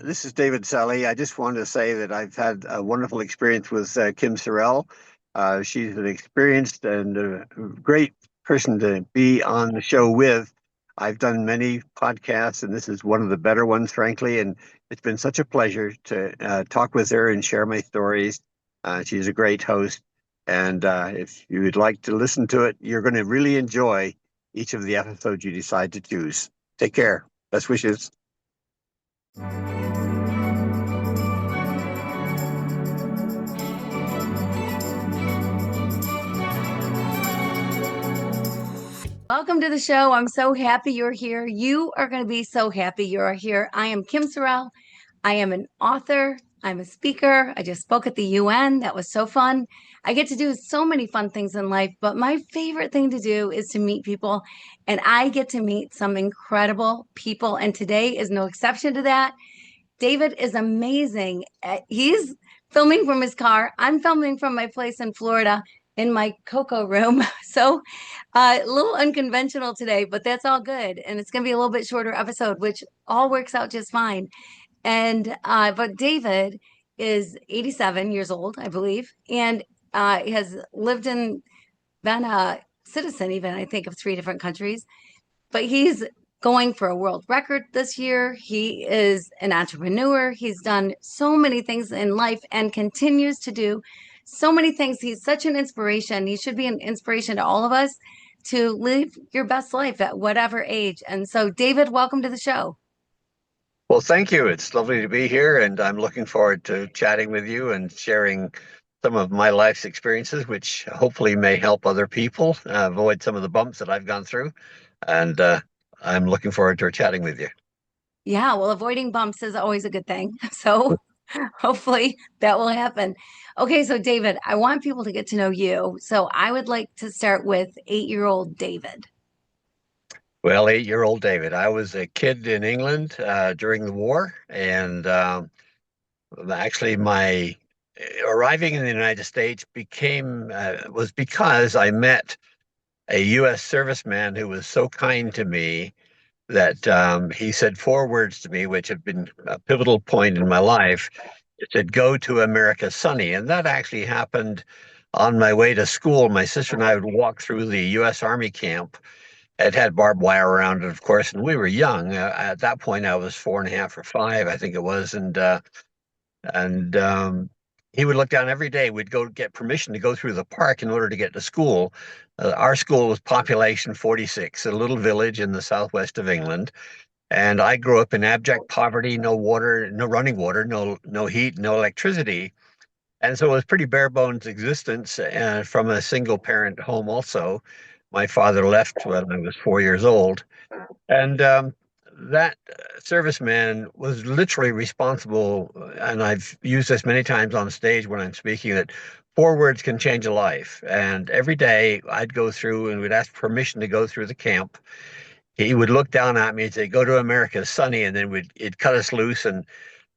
This is David Selley. I just wanted to say that I've had a wonderful experience with Kim Sorrelle. She's an experienced and great person to be on the show with. I've done many podcasts, and this is one of the better ones, frankly. And it's been such a pleasure to talk with her and share my stories. She's a great host. And if you would like to listen to it, you're going to really enjoy each of the episodes you decide to choose. Take care. Best wishes. Welcome to the show. I'm so happy you're here. You are going to be so happy you're here. I am Kim Sorrelle. I am an author. I'm a speaker. I just spoke at the UN. That was so fun. I get to do so many fun things in life, but my favorite thing to do is to meet people. And I get to meet some incredible people. And today is no exception to that. David is amazing. He's filming from his car. I'm filming from my place in Florida in my cocoa room. So a little unconventional today, but that's all good. And it's going to be a little bit shorter episode, which all works out just fine. And but David is 87 years old, I believe, and has lived in, been a citizen even, I think, of 3 different countries. But he's going for a world record this year. He is an entrepreneur. He's done so many things in life and continues to do so many things. He's such an inspiration. He should be an inspiration to all of us to live your best life at whatever age. And so, David, welcome to the show. Well, thank you. It's lovely to be here, and I'm looking forward to chatting with you and sharing some of my life's experiences, which hopefully may help other people avoid some of the bumps that I've gone through. And I'm looking forward to chatting with you. Yeah, well, avoiding bumps is always a good thing. So hopefully that will happen. Okay, so David, I want people to get to know you. So I would like to start with 8-year-old David. Well, 8-year-old David, I was a kid in England during the war, and actually my arriving in the United States became was because I met a U.S. serviceman who was so kind to me that he said 4 words to me, which have been a pivotal point in my life. It said, "Go to America, Sonny." And that actually happened on my way to school. My sister and I would walk through the U.S. Army camp. It had barbed wire around it, of course, and we were young. At that point, I was 4.5 or 5, I think it was. And he would look down every day. We'd go get permission to go through the park in order to get to school. Our school was population 46, a little village in the southwest of England. And I grew up in abject poverty, no water, no running water, no heat, no electricity. And so it was pretty bare bones existence from a single parent home also. My father left when I was 4 years old. And that serviceman was literally responsible, and I've used this many times on stage when I'm speaking, that 4 words can change a life. And every day I'd go through and we'd ask permission to go through the camp. He would look down at me and say, "Go to America, Sonny," and then it'd cut us loose, and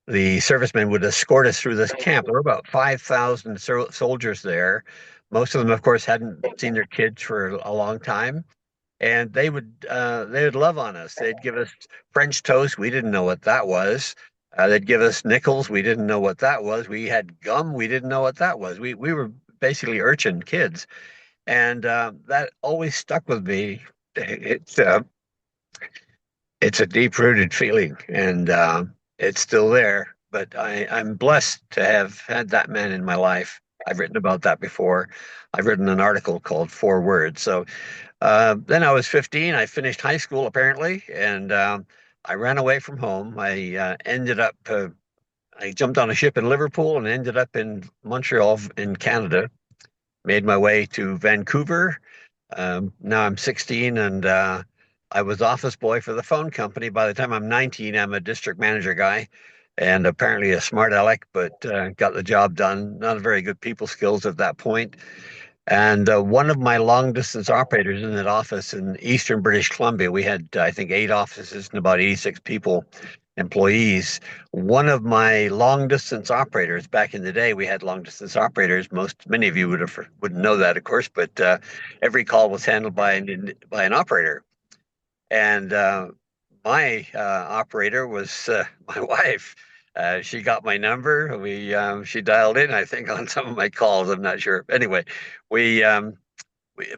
the servicemen would escort us through this camp. There were about 5,000 soldiers there. Most of them, of course, hadn't seen their kids for a long time, and they would love on us. They'd give us French toast. We didn't know what that was. They'd give us nickels. We didn't know what that was. We had gum. We didn't know what that was. We were basically urchin kids, and that always stuck with me. It's it's a deep rooted feeling, and it's still there. But I'm blessed to have had that man in my life. I've written about that before. I've written an article called 4 Words. So then I was 15. I finished high school apparently, and I ran away from home. I jumped on a ship in Liverpool and ended up in Montreal in Canada. Made my way to Vancouver. Now I'm 16, and I was office boy for the phone company. By the time I'm 19, I'm a district manager guy, and apparently a smart aleck, but got the job done. Not very good people skills at that point. And one of my long distance operators in that office in Eastern British Columbia, we had, I think, 8 offices and about 86 people, employees. One of my long distance operators back in the day, we had long distance operators. Many of you wouldn't know that, of course, but every call was handled by an operator. And my operator was my wife. She got my number. She dialed in, I think, on some of my calls. I'm not sure. Anyway, we,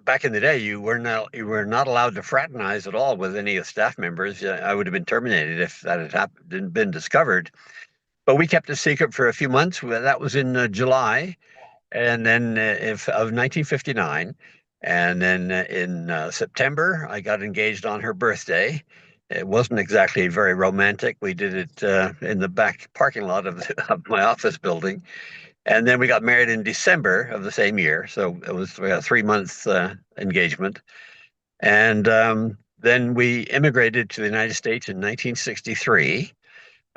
back in the day, you were not allowed to fraternize at all with any of the staff members. I would have been terminated if that had happened, been discovered. But we kept it secret for a few months. Well, that was in July, and then if of 1959, and then in September I got engaged on her birthday. It wasn't exactly very romantic. We did it in the back parking lot of my office building, and then we got married in December of the same year. So it was a 3 month engagement, and then we immigrated to the United States in 1963.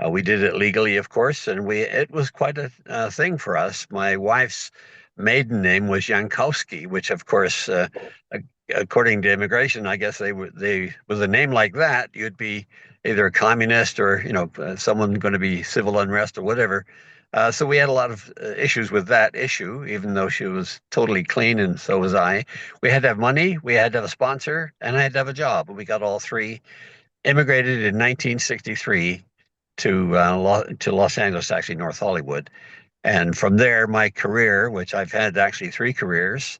We did it legally, of course, and we it was quite a thing for us. My wife's maiden name was Jankowski, which, of course, according to immigration, I guess they with a name like that, you'd be either a communist or someone going to be civil unrest or whatever. So we had a lot of issues with that issue, even though she was totally clean and so was I. We had to have money, we had to have a sponsor, and I had to have a job. We got all three. Immigrated in 1963 to Los Angeles, actually North Hollywood. And from there, my career, which I've had actually three careers,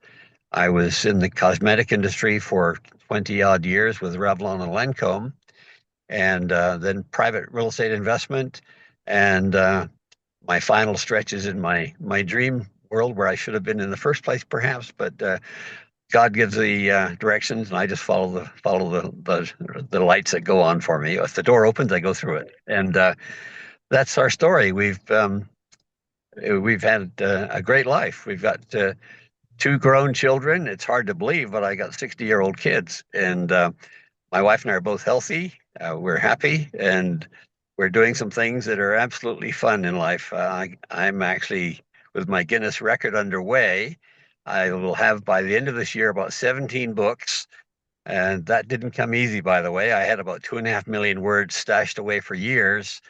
I was in the cosmetic industry for 20 odd years with Revlon and Lancome, and then private real estate investment. And my final stretches in my dream world where I should have been in the first place, perhaps. But God gives the directions, and I just follow the lights that go on for me. If the door opens, I go through it, and that's our story. We've had a great life. We've got two grown children. It's hard to believe, but I got 60-year-old kids, and my wife and I are both healthy. We're happy, and we're doing some things that are absolutely fun in life. I'm actually with my Guinness record underway. I will have by the end of this year about 17 books. And that didn't come easy, by the way. I had about 2.5 million words stashed away for years.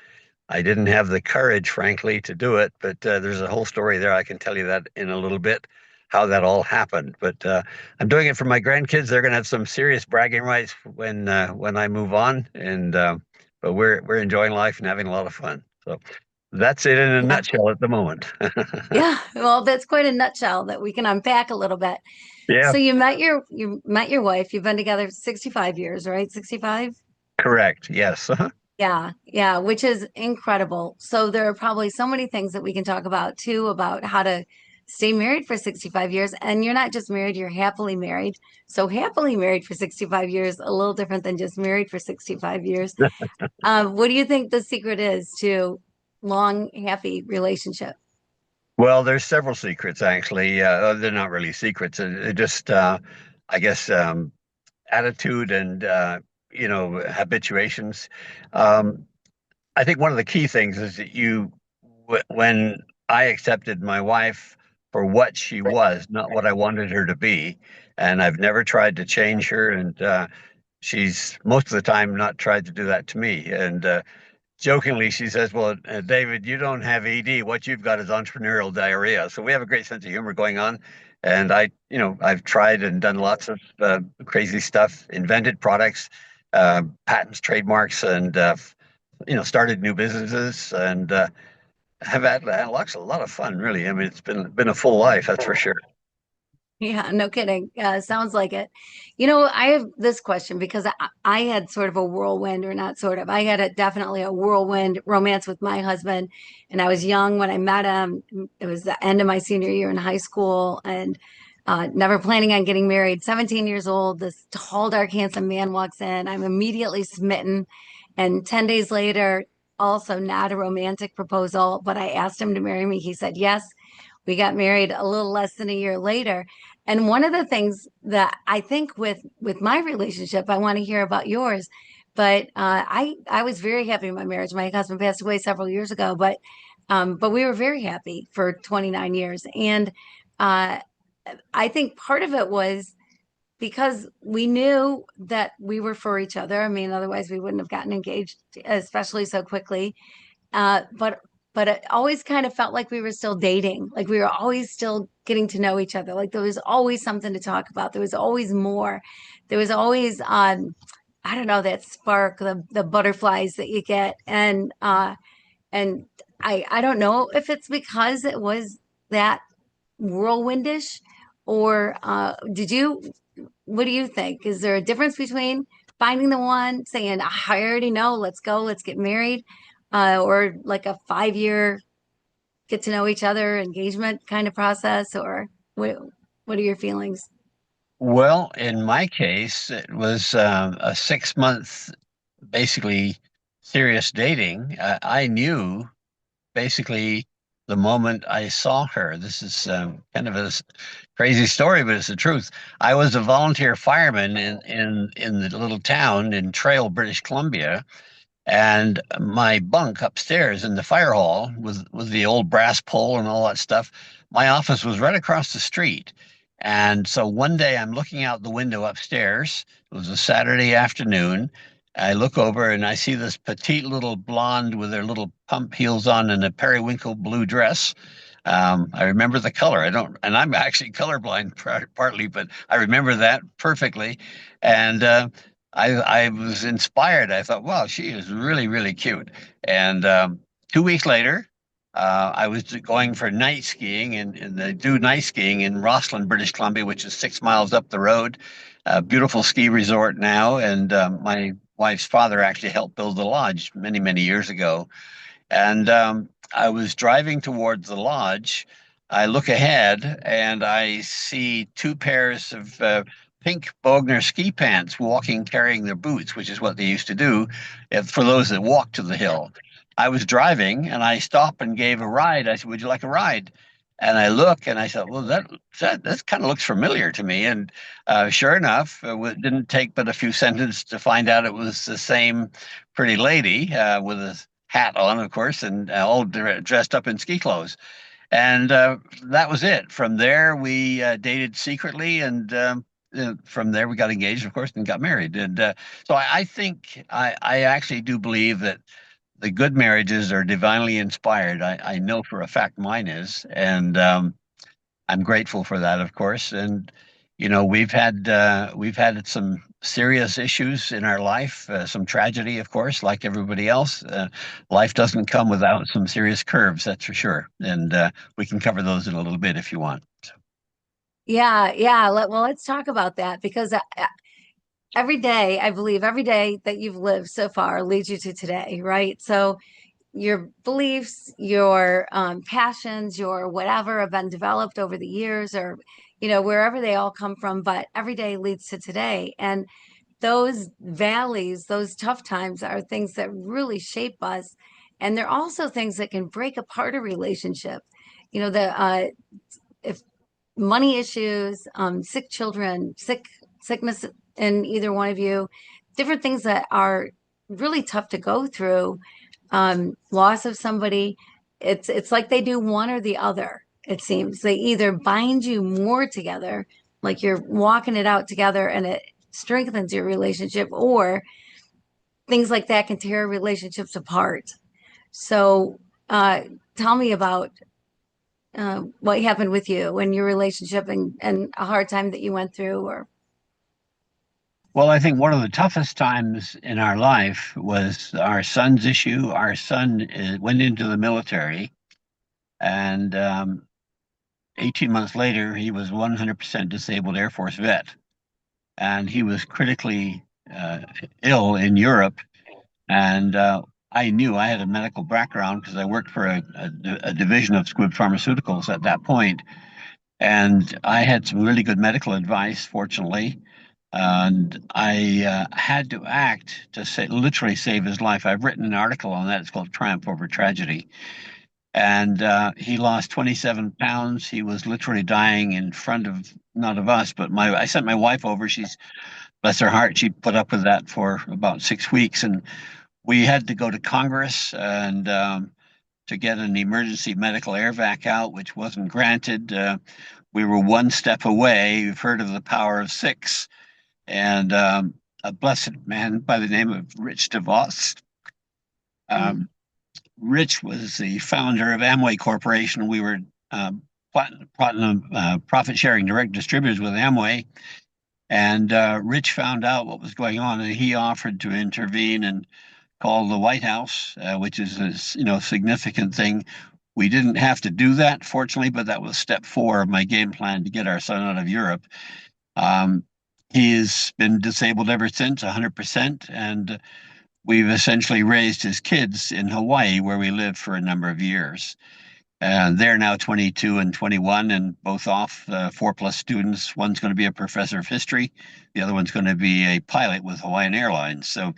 I didn't have the courage, frankly, to do it, but there's a whole story there. I can tell you that in a little bit, how that all happened. But I'm doing it for my grandkids. They're going to have some serious bragging rights when I move on, and but we're enjoying life and having a lot of fun. So that's it in a Yeah. nutshell at the moment. Yeah. Well, that's quite a nutshell that we can unpack a little bit. Yeah, So you met your wife. You've been together 65 years, right? 65? correct. Yes. Yeah, yeah, which is incredible. So there are probably so many things that we can talk about too, about how to stay married for 65 years. And you're not just married, you're happily married. So happily married for 65 years, a little different than just married for 65 years. What do you think the secret is to long, happy relationship? Well, there's several secrets actually. They're not really secrets. They're just, I guess, attitude and habituations. Um, I think one of the key things is that when I accepted my wife for what she was, not what I wanted her to be, and I've never tried to change her, and she's most of the time not tried to do that to me. And jokingly, she says, "Well, David, you don't have ED. What you've got is entrepreneurial diarrhea." So we have a great sense of humor going on. And I've tried and done lots of crazy stuff, invented products, patents, trademarks, and started new businesses, and have had lots a lot of fun. Really, I mean, it's been a full life, that's for sure. Yeah, no kidding. Sounds like it. I have this question because I had sort of a whirlwind, or not sort of, I had definitely a whirlwind romance with my husband. And I was young when I met him. It was the end of my senior year in high school, and never planning on getting married. 17 years old, this tall, dark, handsome man walks in. I'm immediately smitten. And 10 days later, also not a romantic proposal, but I asked him to marry me. He said yes. We got married a little less than a year later. And one of the things that I think with my relationship, I want to hear about yours, but I was very happy in my marriage. My husband passed away several years ago, but we were very happy for 29 years. And uh, I think part of it was because we knew that we were for each other. I mean, otherwise we wouldn't have gotten engaged, especially so quickly. But it always kind of felt like we were still dating, like we were always still getting to know each other. Like there was always something to talk about. There was always more. There was always I don't know, that spark, the butterflies that you get. And I don't know if it's because it was that whirlwindish, or did you, what do you think? Is there a difference between finding the one, saying, I already know, let's go, let's get married, or like a 5 year get to know each other engagement kind of process, or what are your feelings? Well, in my case, it was a 6 month, basically serious dating. I knew basically the moment I saw her. This is kind of a crazy story, but it's the truth. I was a volunteer fireman in the little town in Trail, British Columbia, and my bunk upstairs in the fire hall with the old brass pole and all that stuff. My office was right across the street. And so one day I'm looking out the window upstairs. It was a Saturday afternoon. I look over and I see this petite little blonde with her little pump heels on and a periwinkle blue dress. I remember the color. I don't, and I'm actually colorblind partly, but I remember that perfectly. And I was inspired. I thought, wow, she is really, really cute. And 2 weeks later, I was going for night skiing, and they do night skiing in Rossland, British Columbia, which is 6 miles up the road. A beautiful ski resort now. And my wife's father actually helped build the lodge many, many years ago. And I was driving towards the lodge. I look ahead and I see two pairs of pink Bogner ski pants walking, carrying their boots, which is what they used to do for those that walk to the hill. I was driving and I stopped and gave a ride. I said, "Would you like a ride?" And I look and I said, "Well, that kind of looks familiar to me." And sure enough, it didn't take but a few sentences to find out it was the same pretty lady with a hat on, of course, and all dressed up in ski clothes. And that was it. From there, we dated secretly, and from there, we got engaged, of course, and got married. And so I think I actually do believe that the good marriages are divinely inspired. I know for a fact mine is, and I'm grateful for that, of course. And we've had some serious issues in our life, some tragedy, of course, like everybody else. Life doesn't come without some serious curves, that's for sure. And we can cover those in a little bit if you want. Yeah, yeah. Well, let's talk about that, because every day, I believe every day that you've lived so far leads you to today, right? So your beliefs, your passions, your whatever have been developed over the years, or wherever they all come from. But every day leads to today, and those valleys, those tough times, are things that really shape us, and they're also things that can break apart a relationship. The if money issues, sick children, sickness in either one of you, different things that are really tough to go through, loss of somebody. It's like they do one or the other. It seems they either bind you more together, like you're walking it out together, and it strengthens your relationship, or things like that can tear relationships apart. So, tell me about what happened with you and your relationship, and a hard time that you went through, or Well, I think one of the toughest times in our life was our son's issue. Our son went into the military, and 18 months later, he was 100% disabled Air Force vet, and he was critically uh, ill in Europe. And I knew I had a medical background because I worked for a division of Squibb Pharmaceuticals at that point, and I had some really good medical advice, fortunately. And I had to act to literally save his life. I've written an article on that. It's called Triumph Over Tragedy. And he lost 27 pounds. He was literally dying in front of, not of us, but I sent my wife over. She's, bless her heart, she put up with that for about 6 weeks. And we had to go to Congress and to get an emergency medical air vac out, which wasn't granted. We were one step away. You've heard of the power of six. And a blessed man by the name of Rich DeVos. mm, Um, Rich was the founder of Amway Corporation. We were platinum profit sharing direct distributors with Amway. And Rich found out what was going on, and he offered to intervene and call the White House, which is a significant thing. We didn't have to do that, fortunately, but that was step 4 of my game plan to get our son out of Europe. Um, he's been disabled ever since, 100%, and we've essentially raised his kids in Hawaii, where we lived for a number of years. They're now 22 and 21, and both off, 4+ students. One's going to be a professor of history. The other one's going to be a pilot with Hawaiian Airlines. So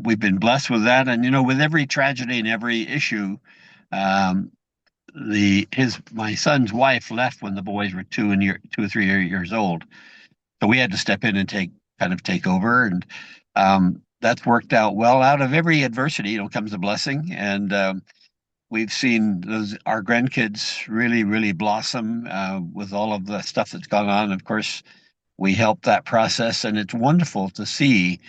we've been blessed with that. And, with every tragedy and every issue, um, my son's wife left when the boys were 2 or 3 years old. So we had to step in and take over. And that's worked out well. Out of every adversity, comes a blessing. And we've seen our grandkids really, really blossom with all of the stuff that's gone on. Of course, we help that process, and it's wonderful to see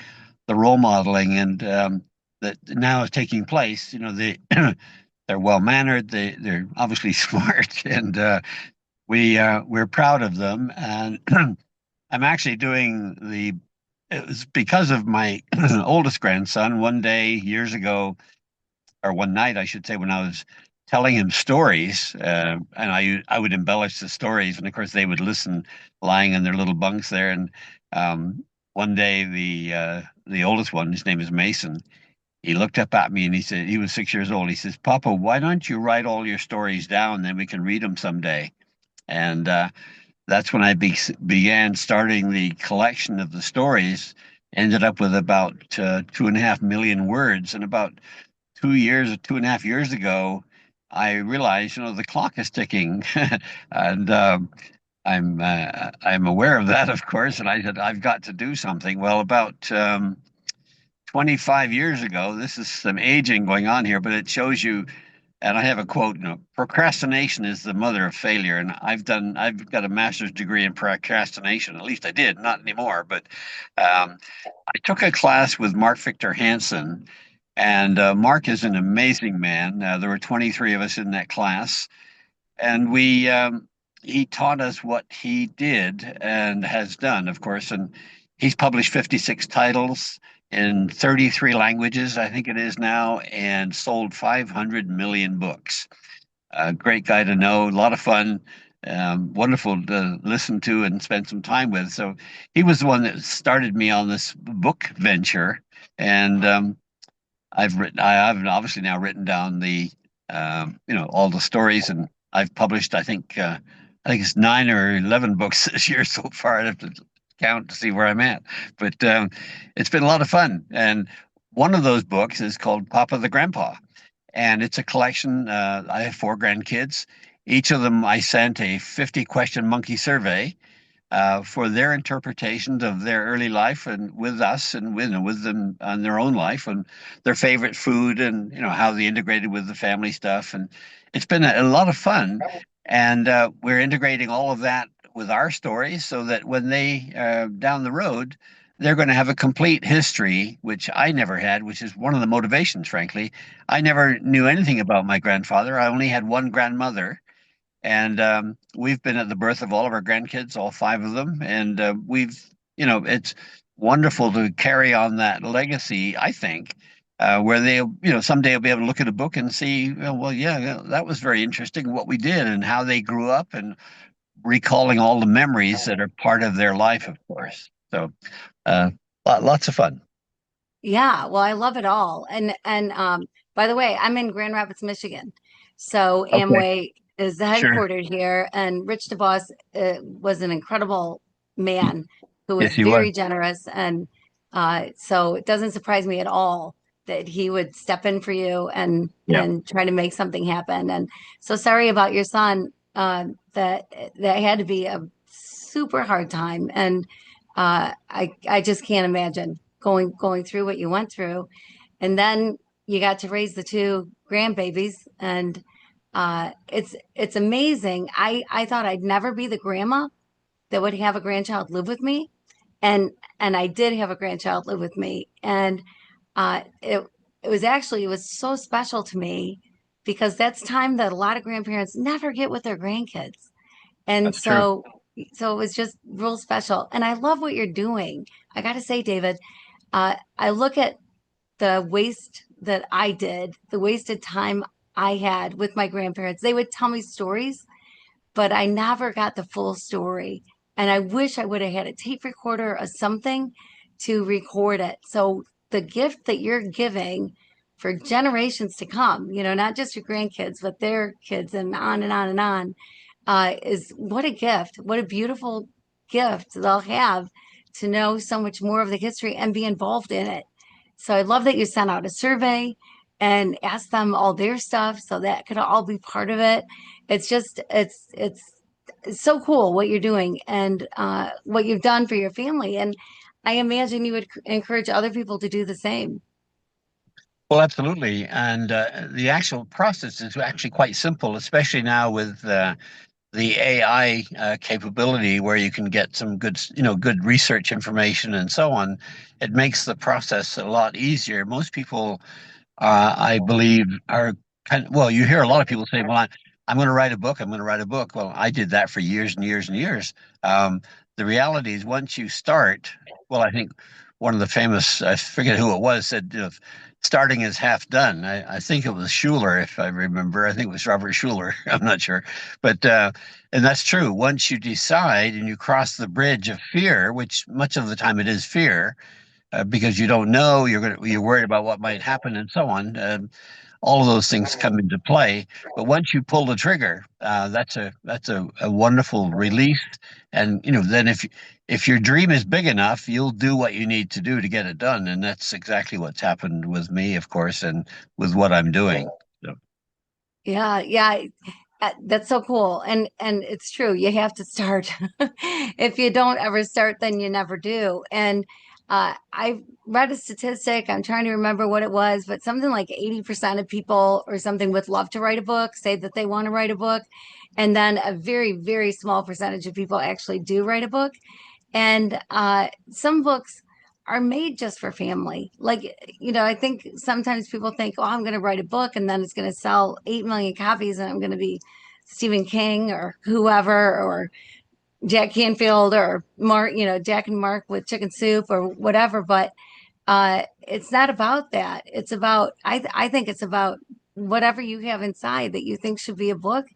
the role modeling and that now is taking place. They're well mannered. They're obviously smart, and we're proud of them. And I'm actually doing it was because of my oldest grandson. One day years ago, or one night, I should say, when I was telling him stories, and I would embellish the stories, and of course they would listen, lying in their little bunks there. And one day, the oldest one, his name is Mason, he looked up at me and he said, he was 6 years old. He says, "Papa, why don't you write all your stories down? Then we can read them someday." And that's when I began starting the collection of the stories. Ended up with about 2.5 million words, and about 2.5 years ago, I realized, the clock is ticking, and I'm aware of that, of course. And I said, I've got to do something. Well, about 25 years ago, this is some aging going on here, but it shows you. And I have a quote, procrastination is the mother of failure. And I've got a master's degree in procrastination. At least I did, not anymore. But I took a class with Mark Victor Hansen, and Mark is an amazing man. There were 23 of us in that class, and he taught us what he did and has done, of course. And he's published 56 titles in 33 languages, I think it is now, and sold 500 million books. A great guy to know, a lot of fun, wonderful to listen to and spend some time with. So he was the one that started me on this book venture. And I've obviously now written down all the stories, and I've published, I think it's 9 or 11 books this year so far. I'd have to count to see where I'm at, but it's been a lot of fun. And one of those books is called Papa the Grandpa, and it's a collection. I have 4 grandkids. Each of them I sent a 50-question monkey survey for their interpretations of their early life, and with us, and with them on their own life, and their favorite food, and how they integrated with the family stuff. And it's been a lot of fun. And we're integrating all of that with our stories, so that when they down the road, they're going to have a complete history, which I never had, which is one of the motivations, frankly. I never knew anything about my grandfather. I only had one grandmother. And we've been at the birth of all of our grandkids, all 5 of them. And it's wonderful to carry on that legacy, I think, where they'll, someday will be able to look at a book and see, well, yeah, that was very interesting what we did and how they grew up, and recalling all the memories that are part of their life, of course. So uh, lots of fun. Yeah, well, I love it all. And by the way, I'm in Grand Rapids, Michigan. So Okay, Amway is sure. headquartered here, and Rich DeVos was an incredible man who was Yes, he was. very generous. And so it doesn't surprise me at all that he would step in for you Yeah, and try to make something happen. And so sorry about your son. That had to be a super hard time. And I just can't imagine going through what you went through. And then you got to raise the 2 grandbabies, and it's amazing. I thought I'd never be the grandma that would have a grandchild live with me, and I did have a grandchild live with me. And uh it it was so special to me, because that's time that a lot of grandparents never get with their grandkids. And that's true. so So it was just real special. And I love what you're doing. I got to say, David, I look at the waste that I did, the wasted time I had with my grandparents. They would tell me stories, but I never got the full story. And I wish I would have had a tape recorder or something to record it. So the gift that you're giving for generations to come, not just your grandkids, but their kids and on and on and on, is what a gift. What a beautiful gift they'll have to know so much more of the history and be involved in it. So I love that you sent out a survey and asked them all their stuff so that could all be part of it. It's just it's so cool what you're doing and what you've done for your family. And I imagine you would encourage other people to do the same. Well, absolutely. And the actual process is actually quite simple, especially now with the AI capability where you can get some good research information and so on. It makes the process a lot easier. Most people I believe are well, you hear a lot of people say, well, I'm going to write a book. I'm going to write a book. Well, I did that for years and years and years. The reality is once you start, well, I think one of the famous, I forget who it was, said, starting is half done. I think it was Schuller, if I remember. I think it was Robert Schuller. I'm not sure. But, and that's true. Once you decide and you cross the bridge of fear, which much of the time it is fear, because you don't know, you're worried about what might happen and so on. All of those things come into play. But once you pull the trigger, that's a wonderful release. And then if your dream is big enough, you'll do what you need to do to get it done. And that's exactly what's happened with me, of course, and with what I'm doing. So, Yeah, yeah. That's so cool. And it's true. You have to start. If you don't ever start, then you never do. And I read a statistic. I'm trying to remember what it was, but something like 80% of people or something would love to write a book, say that they want to write a book. And then a very, very small percentage of people actually do write a book. And some books are made just for family. Like, I think sometimes people think, oh, I'm going to write a book and then it's going to sell 8 million copies and I'm going to be Stephen King or whoever or Jack Canfield or Mark, Jack and Mark with Chicken Soup or whatever. But it's not about that. It's about, I think it's about whatever you have inside that you think should be a book.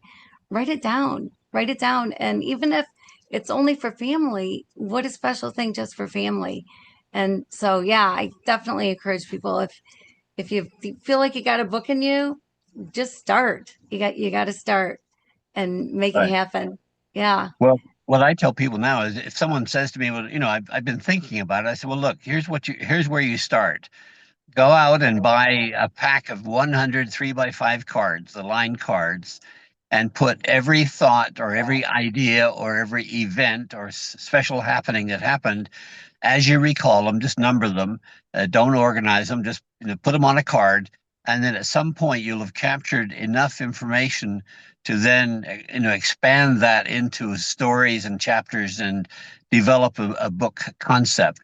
Write it down. And even if it's only for family, what a special thing just for family. And so, yeah, I definitely encourage people if you feel like you got a book in you, just start. You got to start and make it right. happen. Yeah. Well, what I tell people now is if someone says to me, well, I've been thinking about it, I said, well, look, here's where you start. Go out and buy a pack of 100 3x5 cards, the line cards, and put every thought or every idea or every event or special happening that happened as you recall them, just number them. Don't organize them, just put them on a card. And then at some point, you'll have captured enough information to then expand that into stories and chapters and develop a book concept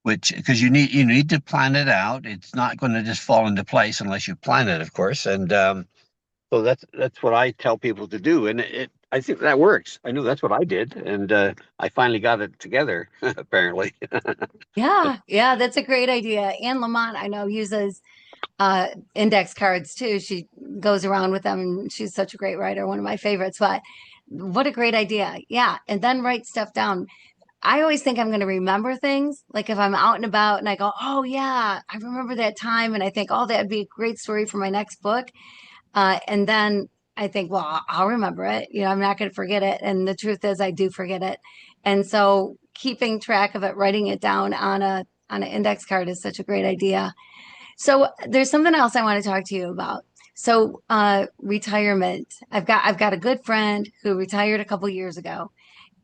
which because you need to plan it out. It's not going to just fall into place unless you plan it, of course. And so that's what I tell people to do, and I think that works. I know that's what I did, and I finally got it together, apparently. Yeah. Yeah. That's a great idea. Anne Lamott, I know, uses index cards too. She goes around with them and she's such a great writer, one of my favorites. But what a great idea. Yeah. And then write stuff down. I always think I'm going to remember things. Like if I'm out and about and I go, oh, yeah, I remember that time. And I think, oh, that'd be a great story for my next book. And then I think, well, I'll remember it. I'm not going to forget it. And the truth is, I do forget it. And so keeping track of it, writing it down on an index card is such a great idea. So there's something else I want to talk to you about. So retirement. I've got a good friend who retired a couple years ago,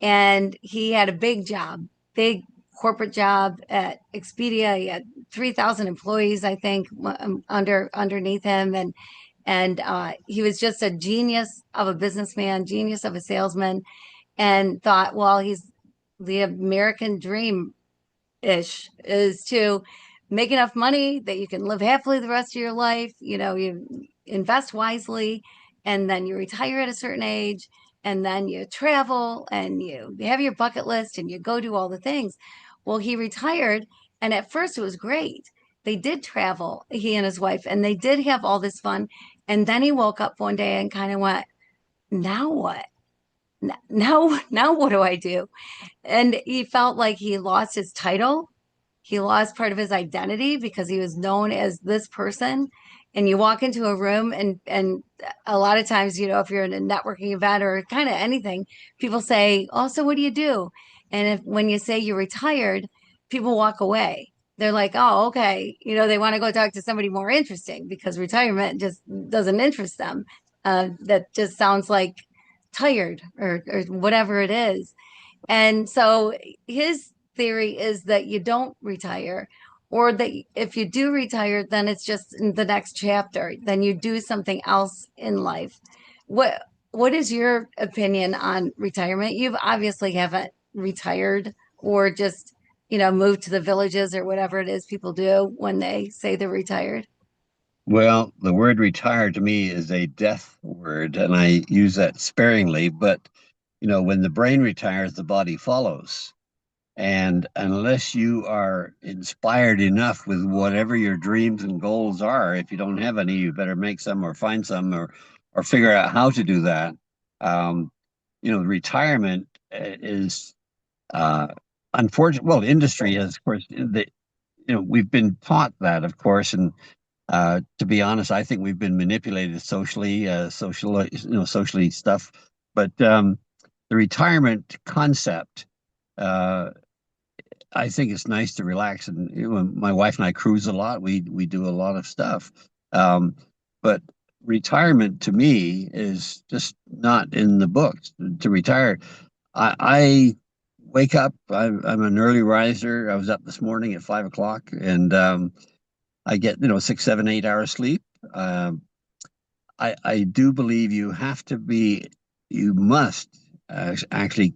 and he had a big corporate job at Expedia. He had 3,000 employees, I think, underneath him, and he was just a genius of a businessman, genius of a salesman, and thought, well, he's the American dream ish is to make enough money that you can live happily the rest of your life. You invest wisely, and then you retire at a certain age and then you travel and you have your bucket list and you go do all the things. Well, he retired, and at first it was great. They did travel, he and his wife, and they did have all this fun. And then he woke up one day and kind of went, now what? Now what do I do? And he felt like he lost his title. He lost part of his identity because he was known as this person. And you walk into a room, and a lot of times, if you're in a networking event or kind of anything, people say, "Oh, so what do you do?" And when you say you're retired, people walk away. They're like, "Oh, okay." They want to go talk to somebody more interesting because retirement just doesn't interest them. That just sounds like tired or whatever it is. And so his theory is that you don't retire, or that if you do retire, then it's just in the next chapter. Then you do something else in life. What what is your opinion on retirement? You've obviously haven't retired or just, moved to the villages or whatever it is people do when they say they're retired. Well, the word retired to me is a death word, and I use that sparingly. But, when the brain retires, the body follows. And unless you are inspired enough with whatever your dreams and goals are, if you don't have any, you better make some or find some or figure out how to do that. Um, retirement is unfortunate. Well, industry has, of course, we've been taught that, of course, and to be honest, I think we've been manipulated socially, socially stuff. But the retirement concept, uh, I think it's nice to relax. And my wife and I cruise a lot. We do a lot of stuff. Um, but retirement to me is just not in the books. To retire, I wake up. I'm an early riser. I was up this morning at 5 o'clock, and I get 6, 7, 8 hours sleep. Um, I do believe you must actually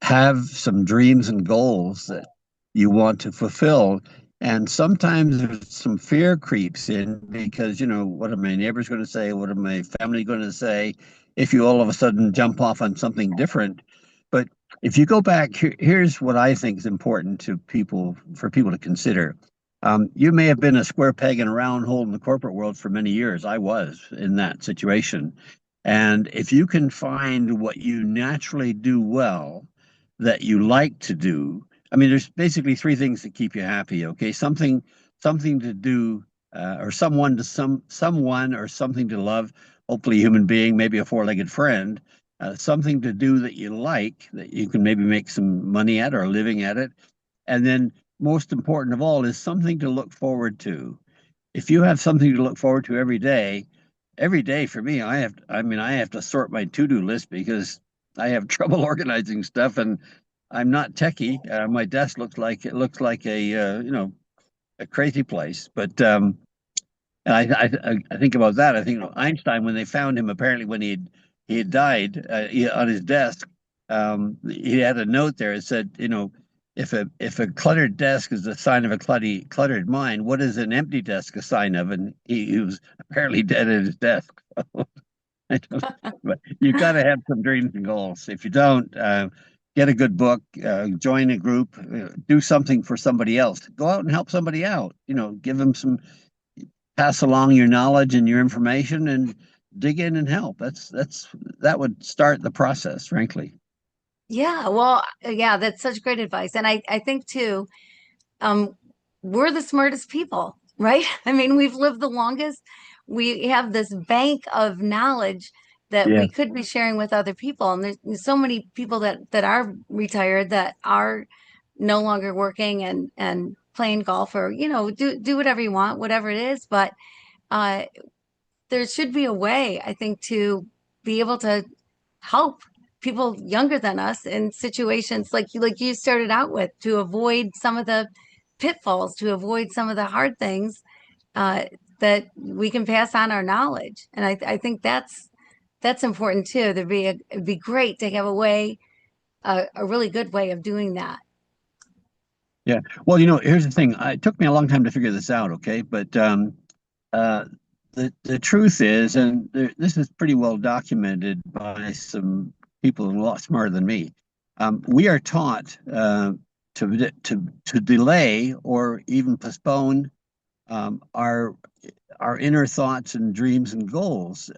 have some dreams and goals that you want to fulfill. And sometimes there's some fear creeps in because, what are my neighbors going to say? What are my family going to say if you all of a sudden jump off on something different? But if you go back, here's what I think is important for people to consider. You may have been a square peg in a round hole in the corporate world for many years. I was in that situation. And if you can find what you naturally do well, that you like to do, I mean, there's basically three things that keep you happy. Okay, something to do, or someone or something to love. Hopefully, a human being, maybe a four-legged friend. Something to do that you like, that you can maybe make some money at or a living at it, and then most important of all is something to look forward to. If you have something to look forward to every day for me, I have to sort my to-do list because I have trouble organizing stuff, and I'm not techie. My desk looks like a crazy place. But and I think about that. I think Einstein, when they found him, apparently when he had died, on his desk, he had a note there. It said, if a cluttered desk is a sign of a cluttered mind, what is an empty desk a sign of? And he was apparently dead at his desk. But you got to have some dreams and goals. If you don't, get a good book, join a group, do something for somebody else. Go out and help somebody out. Give them pass along your knowledge and your information, and dig in and help. That would start the process, frankly. Yeah, well, yeah, that's such great advice. And I think too, um, we're the smartest people, right? I mean, we've lived the longest. We have this bank of knowledge that Yeah. we could be sharing with other people. And there's so many people that are retired that are no longer working and playing golf or, do whatever you want, whatever it is. But uh, there should be a way, I think, to be able to help people younger than us in situations like you started out with, to avoid some of the pitfalls, to avoid some of the hard things, uh, that we can pass on our knowledge. And I think that's important too. It'd be great to have a way, a really good way of doing that. Yeah. Well, here's the thing. It took me a long time to figure this out, okay? But uh, the truth is, and this is pretty well documented by some people a lot smarter than me. We are taught to delay or even postpone um, our our inner thoughts and dreams and goals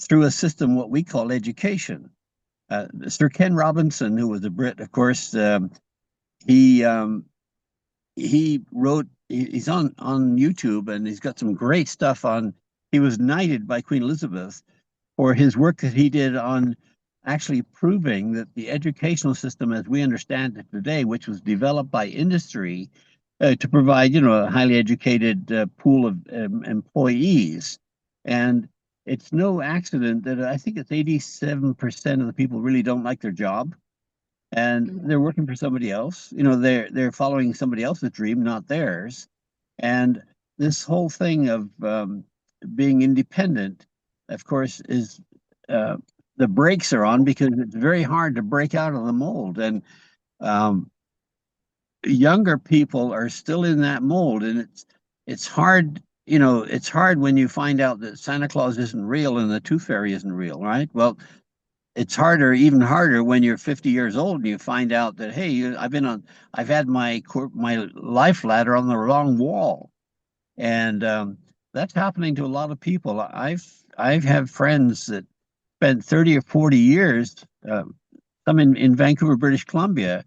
through a system what we call education. Sir Ken Robinson, who was a Brit, of course, he he wrote. He's on YouTube, and he's got some great stuff on. He was knighted by Queen Elizabeth for his work that he did on actually proving that the educational system as we understand it today, which was developed by industry to provide, a highly educated pool of employees. And it's no accident that I think it's 87% of the people really don't like their job and Mhm. they're working for somebody else. They're following somebody else's dream, not theirs. And this whole thing of being independent, of course, is uh, the brakes are on because it's very hard to break out of the mold. And um, younger people are still in that mold, and it's hard. It's hard when you find out that Santa Claus isn't real and the Tooth Fairy isn't real, right? Well, it's harder, even harder when you're 50 years old and you find out that, hey, I've had my life ladder on the wrong wall, and that's happening to a lot of people. I've had friends that spent 30 or 40 years, some in Vancouver, British Columbia.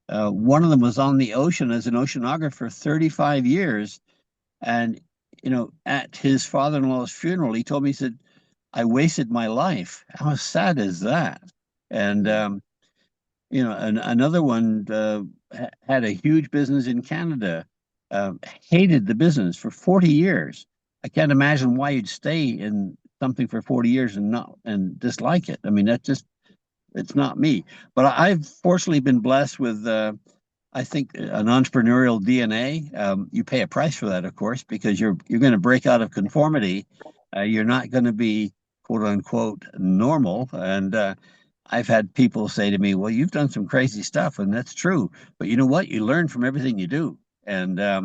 One of them was on the ocean as an oceanographer for 35 years, and at his father-in-law's funeral, he told me, he said, I wasted my life. How sad is that? And another one had a huge business in Canada, hated the business for 40 years. I can't imagine why you'd stay in something for 40 years and not and dislike it. I mean, it's not me. But I've fortunately been blessed with I think an entrepreneurial DNA. You pay a price for that, of course, because you're going to break out of conformity. You're not going to be quote unquote normal. And I've had people say to me, "Well, you've done some crazy stuff," and that's true. But you know what? You learn from everything you do. And I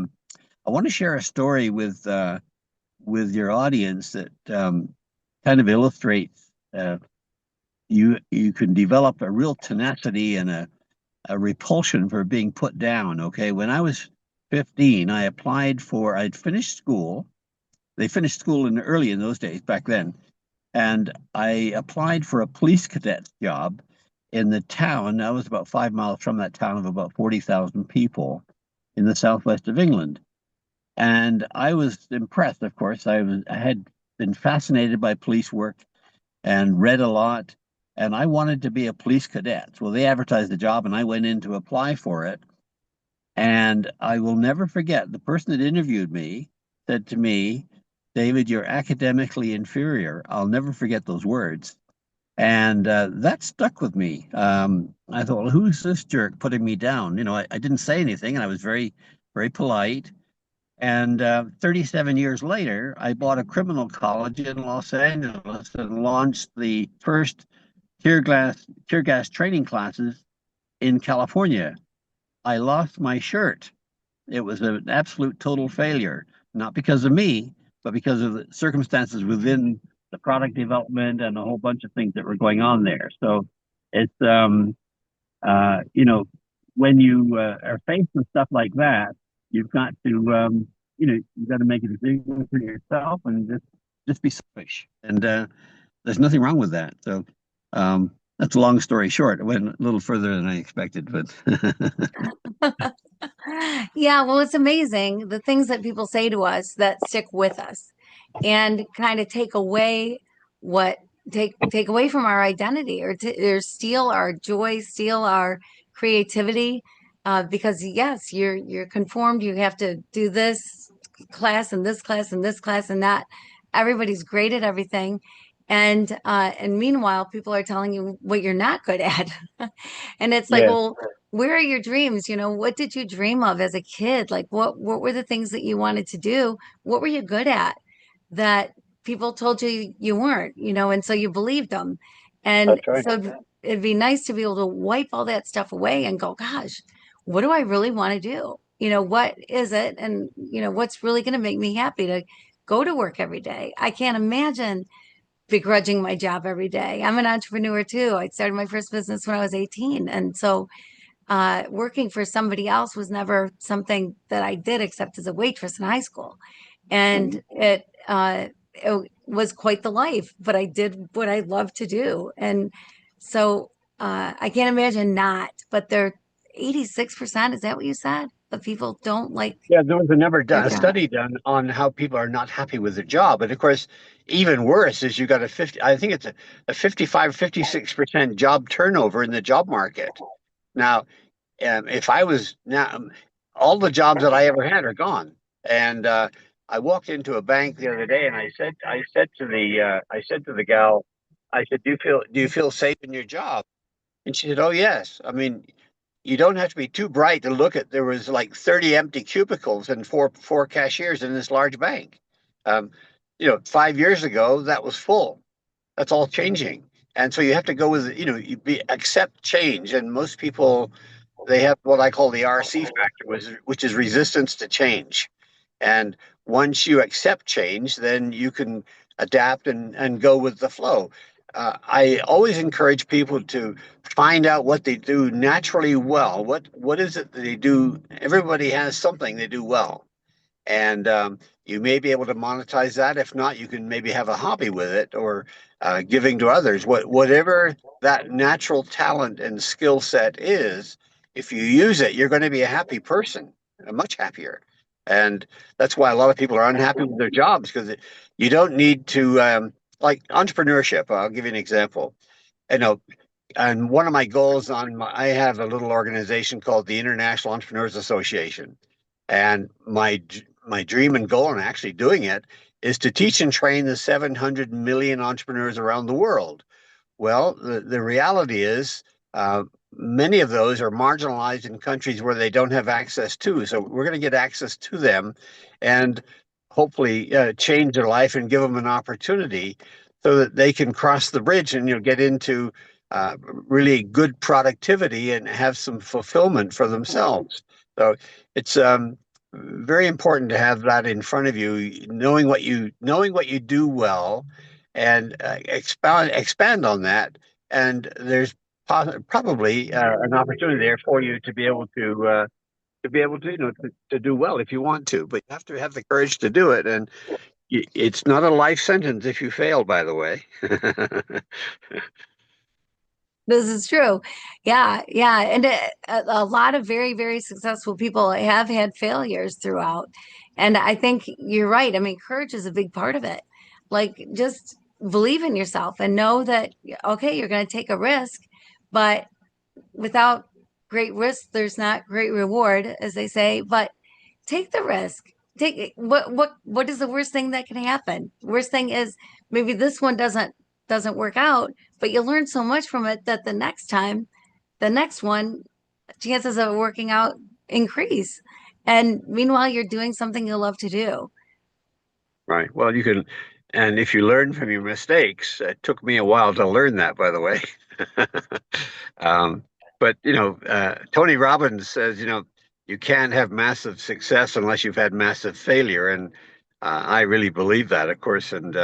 want to share a story with your audience that kind of illustrates you can develop a real tenacity and a repulsion for being put down. Okay. When I was 15, I'd finished school. They finished school early in those days back then. And I applied for a police cadet job in the town. I was about 5 miles from that town of about 40,000 people in the southwest of England. And I was impressed, of course. I had been fascinated by police work and read a lot. And I wanted to be a police cadet. Well, they advertised the job, and I went in to apply for it. And I will never forget the person that interviewed me said to me, David, you're academically inferior. I'll never forget those words. And that stuck with me. I thought, well, who's this jerk putting me down? I didn't say anything, and I was very, very polite. And 37 years later, I bought a criminal college in Los Angeles and launched the first tear gas training classes in California. I lost my shirt. It was an absolute total failure, not because of me, but because of the circumstances within the product development and a whole bunch of things that were going on there. So it's uh, you know when you are faced with stuff like that, you've got to you've got to make a decision for yourself and just be selfish. And there's nothing wrong with that. So that's a long story short. It went a little further than I expected, but Yeah, well, it's amazing the things that people say to us that stick with us and kind of what take away from our identity or steal our joy, steal our creativity. Because yes, you're conformed. You have to do this class and this class and this class and that. Everybody's great at everything, and meanwhile, people are telling you what you're not good at, and it's like, yeah. well, where are your dreams? What did you dream of as a kid? Like what were the things that you wanted to do? What were you good at that people told you you weren't, and so you believed them. And That's right. so it'd be nice to be able to wipe all that stuff away and go, gosh, what do I really want to do? What is it? And what's really going to make me happy to go to work every day? I can't imagine begrudging my job every day. I'm an entrepreneur too. I started my first business when I was 18. And so working for somebody else was never something that I did except as a waitress in high school. And it was quite the life, but I did what I love to do. And so I can't imagine not, but they're 86%, is that what you said? The people don't like Yeah, there was their a job. study done on how people are not happy with their job. And of course, even worse is you got a 50, I think it's a 55, 56% job turnover in the job market. Now, if I was now, all the jobs that I ever had are gone. And I walked into a bank the other day and I said to the gal, I said, do you feel safe in your job? And she said, oh, yes. I mean, you don't have to be too bright to look at there was like 30 empty cubicles and four cashiers in this large bank. Um, 5 years ago that was full. That's all changing. And so you have to go with, accept change. And most people, they have what I call the RC factor, which is resistance to change. And once you accept change, then you can adapt and go with the flow. I always encourage people to find out what they do naturally well. What is it that they do? Everybody has something they do well, and you may be able to monetize that. If not, you can maybe have a hobby with it or giving to others. Whatever that natural talent and skill set is, if you use it, you're going to be a happy person, much happier. And that's why a lot of people are unhappy with their jobs because you don't need to, like entrepreneurship. I'll give you an example. You know, and one of my goals I have a little organization called the International Entrepreneurs Association, and my dream and goal in actually doing it is to teach and train the 700 million entrepreneurs around the world. Well, the reality is many of those are marginalized in countries where they don't have access to. So we're going to get access to them and hopefully change their life and give them an opportunity so that they can cross the bridge and get into really good productivity and have some fulfillment for themselves. So it's very important to have that in front of you, knowing what you do well, and expand on that. And there's probably an opportunity there for you to be able to to do well if you want to, but you have to have the courage to do it. And it's not a life sentence if you fail, by the way. This is true. Yeah, yeah. And a lot of very, very successful people have had failures throughout. And I think you're right. I mean, courage is a big part of it. Like, just believe in yourself and know that, okay, you're going to take a risk, but without great risk, there's not great reward, as they say. But take the risk. Take it. What is the worst thing that can happen? Worst thing is maybe this one doesn't work out, but you learn so much from it that the next time, the next one, chances of it working out increase. And meanwhile, you're doing something you love to do. Right. Well, you can, and if you learn from your mistakes, it took me a while to learn that, by the way. Um, but Tony Robbins says, you can't have massive success unless you've had massive failure, and I really believe that, of course, and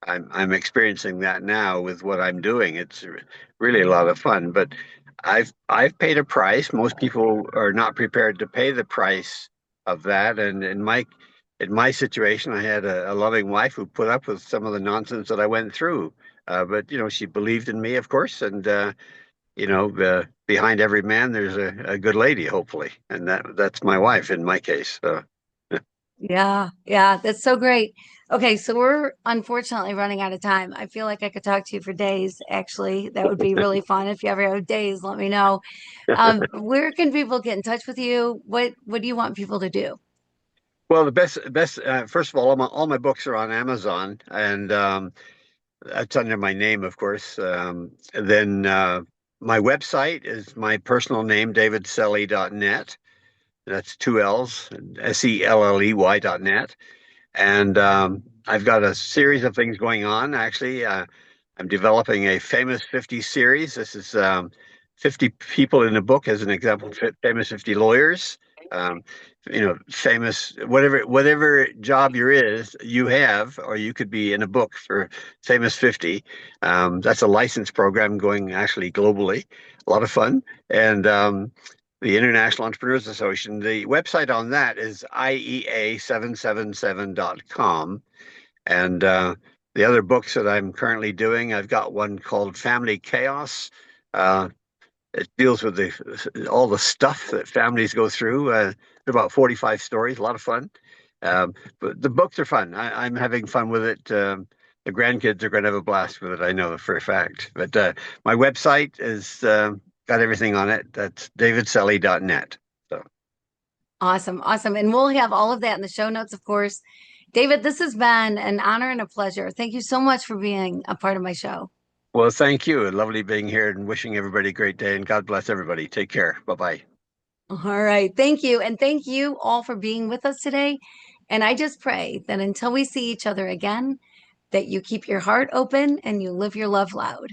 I'm experiencing that now with what I'm doing. It's really a lot of fun, but I've paid a price. Most people are not prepared to pay the price of that, and in my situation, I had a loving wife who put up with some of the nonsense that I went through. But she believed in me, of course, and behind every man, there's a good lady, hopefully, and that's my wife in my case. So, Yeah, yeah, that's so great. Okay, so we're unfortunately running out of time. I feel like I could talk to you for days, actually. That would be really fun. If you ever have days, let me know. Where can people get in touch with you? What do you want people to do? well, the best. First of all, all my books are on Amazon, and that's under my name, of course. Then my website is my personal name, davidselley.net. That's two L's, SELLEY.net. And I've got a series of things going on. Actually, I'm developing a famous 50 series. This is 50 people in a book, as an example, famous 50 lawyers. famous whatever job you have, or you could be in a book for Famous 50. That's a license program going actually globally. A lot of fun. And the International Entrepreneurs Association, the website on that is IEA777.com. And the other books that I'm currently doing, I've got one called Family Chaos. Uh, it deals with all the stuff that families go through. About 45 stories, a lot of fun. But the books are fun. I'm having fun with it. The grandkids are going to have a blast with it, I know for a fact. But my website is got everything on it. That's davidselley.net. So Awesome. Awesome. And we'll have all of that in the show notes, of course. David, this has been an honor and a pleasure. Thank you so much for being a part of my show. well, thank you. Lovely being here and wishing everybody a great day, and God bless everybody. Take care. Bye-bye. All right. Thank you. And thank you all for being with us today. And I just pray that until we see each other again, that you keep your heart open and you live your love loud.